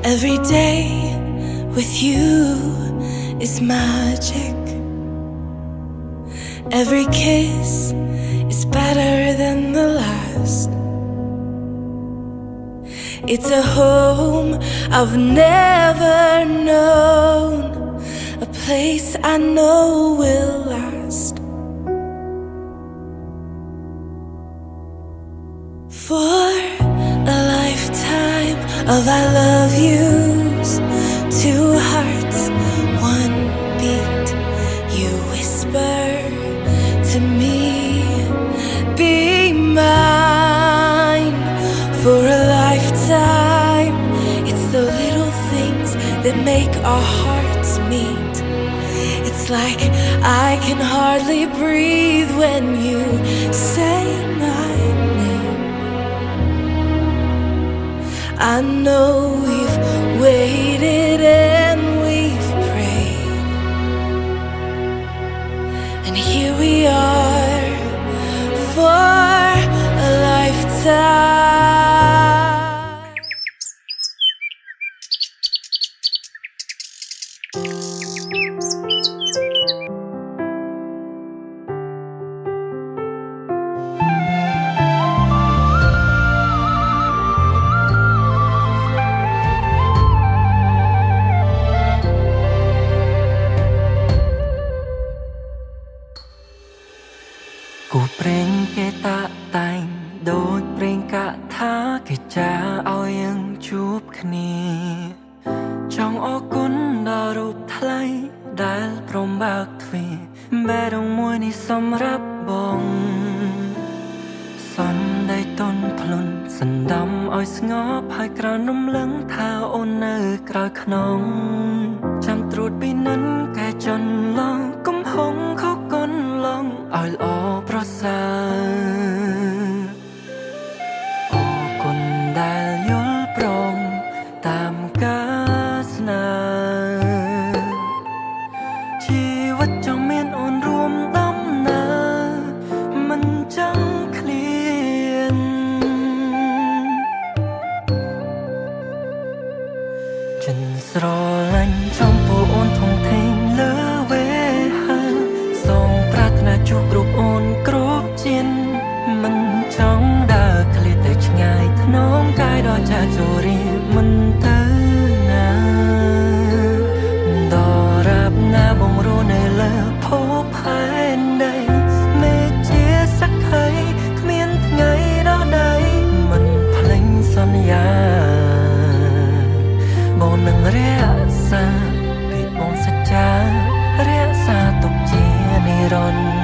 Every day with you is magic. Every kiss is better than the last. It's a home I've never known, a place I know will last. For a lifetime of I love yous, two hearts, one beat. You whisper to me, be mine. For a lifetime, it's the little things that make our hearts meet. It's like I can hardly breathe when you say my name. I know we've waited and we've prayed, and here we are for a lifetime. Cô preng ke ta tangដូចប្រេងកាថាគេចាឲ្យយើងជួបគ្នាចង់អរគុណដល់រូបថ្លៃដែលព្រមបើកទ្វារបេះដូងមួយនេះសម្រាប់បងសន្តីតន់ភ្លុនសណ្ដំឲ្យស្ងប់ហើយក្រោយរំលឹងថាអូននៅក្រៅខ្នងចាំត្រួតពីនិនកែចន្លងកំហុងខុសកន្លងឲ្យល្អប្រសើរអរគុណដែលយល់ព្រមតាមការស្នើជីវិតចង់មានអូនរួមដំណើរមិនចង់ឃ្លានចិនស្រឡាញ់ចំពោះអូនធំធេងលើវេហាសូមប្រាថ្នាជួបគ្រប់អូនគ្រប់ជានមិនចង់ដើរឃ្លាតទៅឆ្ងាយថ្នមកាយដល់ចាជរីមិនទៅណាដរាបណាបងរស់នៅលើភពផែនដីមេជាសក្ខីគ្មានថ្ងៃដល់ដៃមិនភ្លេចសន្យាបងនឹងរក្សាពីបងសច្ចារក្សាទុកជានិរន្តរ៍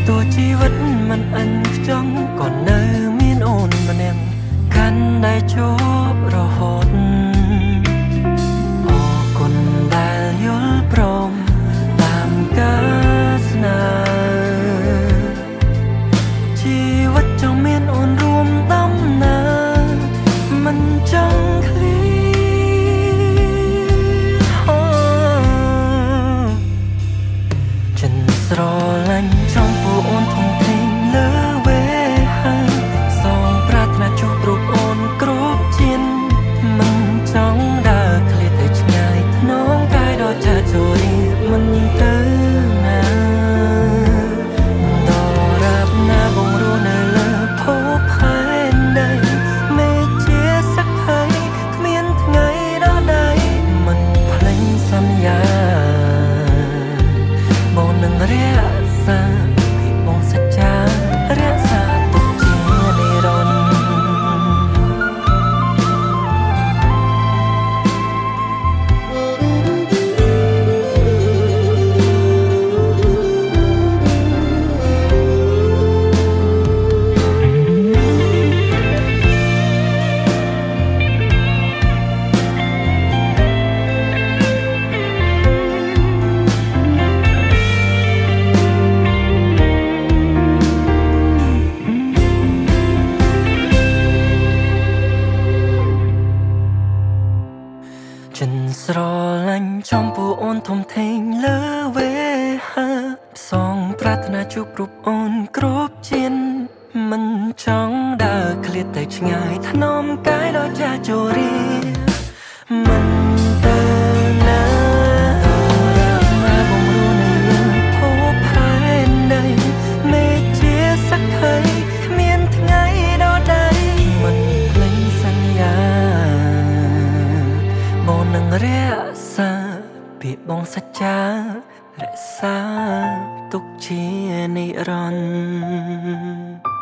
តួជីវិតមិនអិនខ្ចង់ក៏នៅមានអូនម្នាក់កាន់តែជួបរហូតអរគុណដែលយល់ព្រមតាមការស្នើជីវិតចង់មានអូនរួមដំណើរមិនចង់ឃ្លាចិនស្រឡាញ់ចំពោះអូនធំធេងលើវេហាសូមប្រាថ្នាជួបរូបអូនគ្រប់ជា ធំធេងលើវេហាសងប្រាថ្នាជួបរូបអូនគ្រប់ជានមិនចង់ដើរឃ្លាតទៅឆ្ងាយថ្នមកាយដល់ចាជរីមិនទៅណាមកបំរួនៅលើភពផែនដីមេជាសក្ខីគ្មានថ្ងៃដល់ដៃមិនភ្លេចសន្យាបងនឹងរក្សាពាក្យបងសច្ចារក្សាទុកជានិរន្តរ៍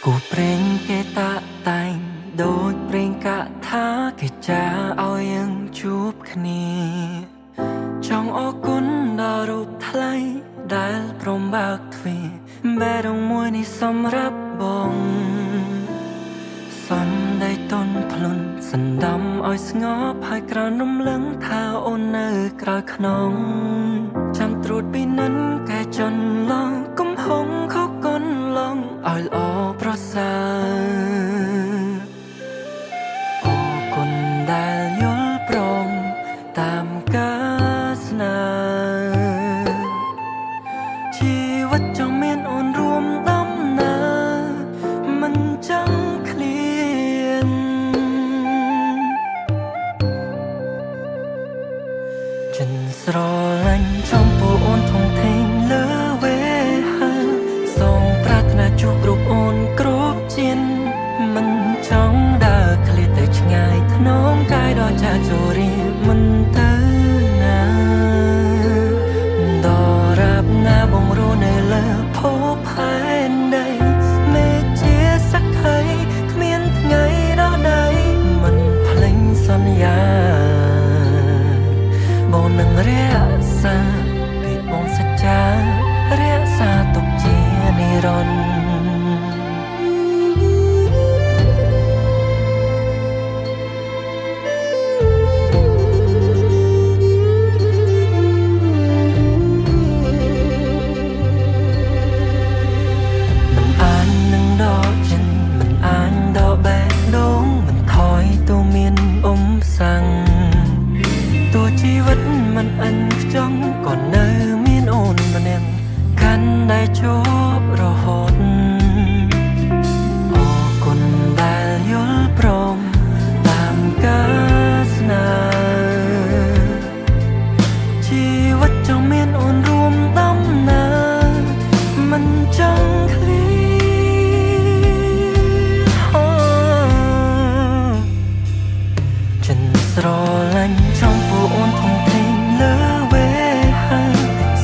គូព្រេងគេតាតែងដូចព្រេងកថាគេចាឲ្យយើងជួបគ្នាចង់អរគុណដល់រូបថ្លៃដែលព្រមបើកទ្វារបេះដូងមួយនេះសម្រាប់បងសំដីតន់ភ្លុនសណ្ដំឲ្យស្ងប់ហើយក្រនរំលឹងថាអូននៅក្រោយខ្នងចាំត្រួតពីនិនកែចន្លងកំហុងខកកុនឡងឲ្យល្អប្រសើរអរគុណដែលយល់ព្រមតាមការស្នើជីវិតចង់មានអូនរួមដំណើរមិនចង់ឃ្លានចិនស្រឡាញ់ចំពោះអូនធំធេងលើវេហាសងប្រាថ្នាជួបរូបអូនគ្រប់ជានមិនចង់ដើរឃ្លាតទៅឆ្ងាយថ្នមកាយដល់ចាជរីមិនទៅណាដរាបណាបងរស់នៅលើភពផែនដីមេជាសក្ខីគ្មានថ្ងៃដល់ដៃមិនភ្លេចសន្យាបងនឹងរក្សាពីបងសច្ចារក្សាទុកជានិរន្តរ៍ជីវិតមិនអិនខ្ចង់ក៏នៅមានអូនម្នាក់កាន់តែជាប់រហូតអរគុណដែលយល់ព្រមតាមការស្នើជីវិតចង់មានអូនរួមដំណើរមិនចង់ឃ្លាតចិនស្រឡាញ់ចំពោះអូនធំធេងលើវេហា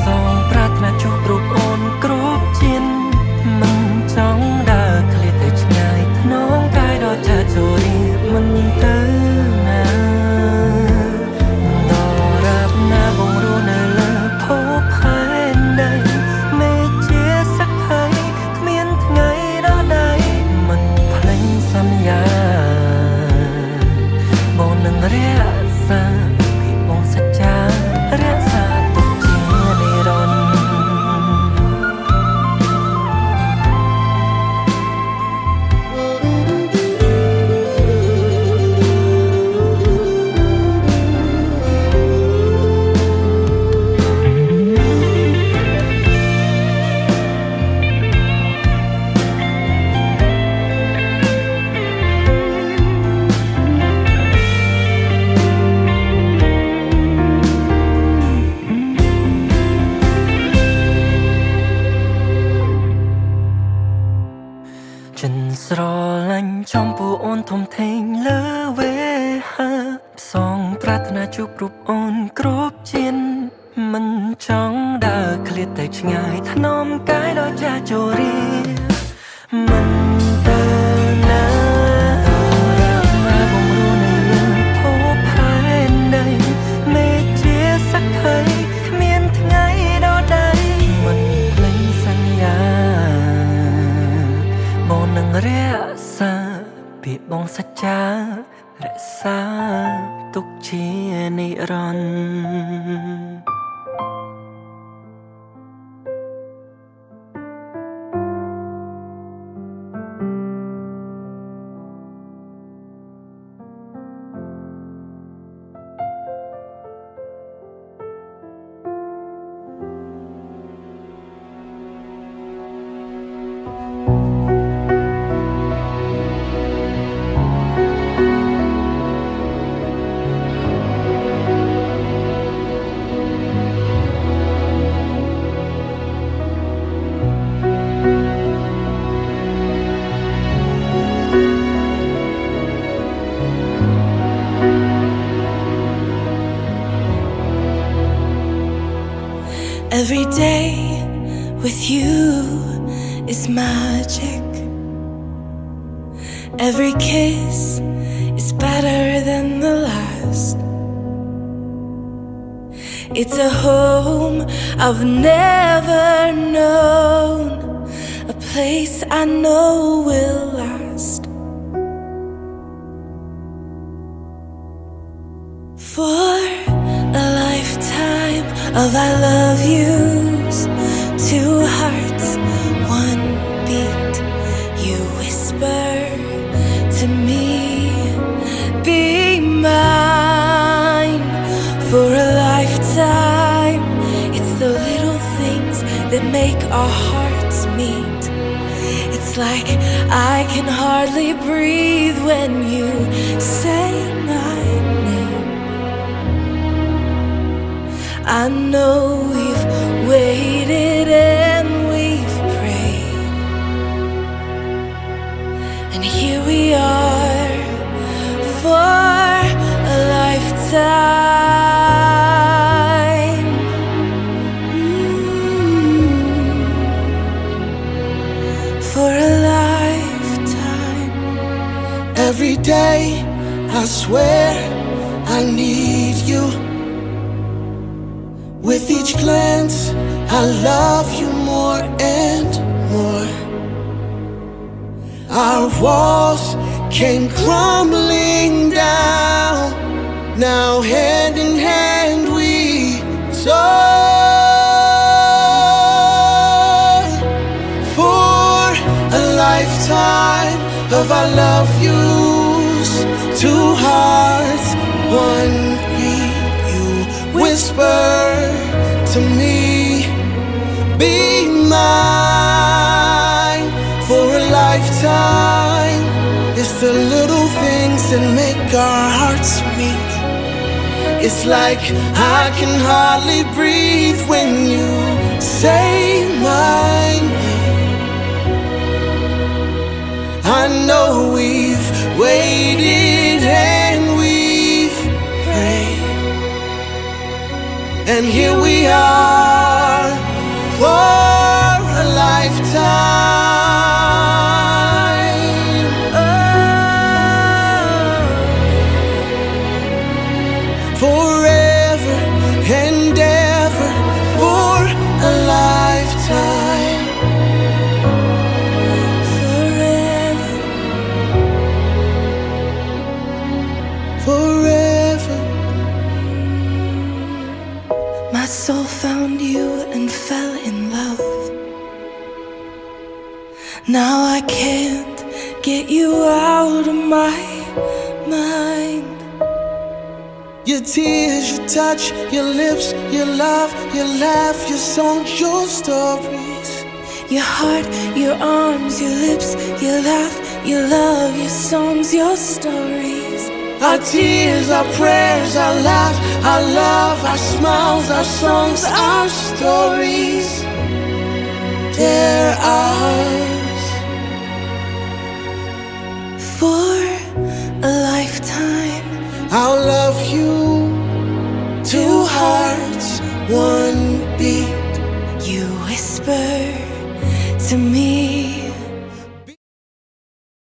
សងប្រាថ្នាជួបរូបអូនគ្រប់ជានមិនចង់ដើរឃ្លាតទៅឆ្ងាយថ្នមកាយដល់ចាជរីមិនទៅណាដរាបណាបងរស់នៅលើភពផែនដីមេជាសក្ខីគ្មានថ្ងៃដល់ដៃមិនភ្លេចសន្យាបងនឹងរក្សាសច្ចារក្សាទុកជានិរន្តរ៍ចិនស្រឡាញ់ចំពោះអូនធំធេងលើវេហាសងប្រាថ្នាជួបរូបអូនគ្រប់ជានមិនចង់ដើរឃ្លាតទៅឆ្ងាយថ្នមកាយដល់ចាជរីមិនទៅណា រន់ Every day with you is magic. Every kiss is better than the last. It's a home I've never known, a place I know will last. For a lifetime of I love yous, two hearts, one beat. You whisper to me, be mine. For a lifetime, it's the little things that make our hearts meet. It's like I can hardly breathe when you say my name. I know we've waited and we've prayed, and here we are for a lifetime. For a lifetime. Every day I swear I need you. With each glance, I love you more and more. Our walls came crumbling down. Now hand in hand we soar. For a lifetime of I love yous, two hearts, one beat. You whisper to me, be mine. For a lifetime, it's the little things that make our hearts meet. It's like I can hardly breathe when you say my name. I know we've waited and we've prayed, and here we are for a lifetime. Forever and ever for a lifetime. Forever. Forever. My soul found you and fell in love. Now I can't get you out of my mind. Your tears, your touch, your lips, your love, your laugh, your songs, your stories. Your heart, your arms, your lips, your laugh, your love, your songs, your stories. Our tears, our prayers, our laugh, our love, our smiles, our songs, our stories. They're ours. For a lifetime, I'll love you. Two hearts, one beat. you whisper to me,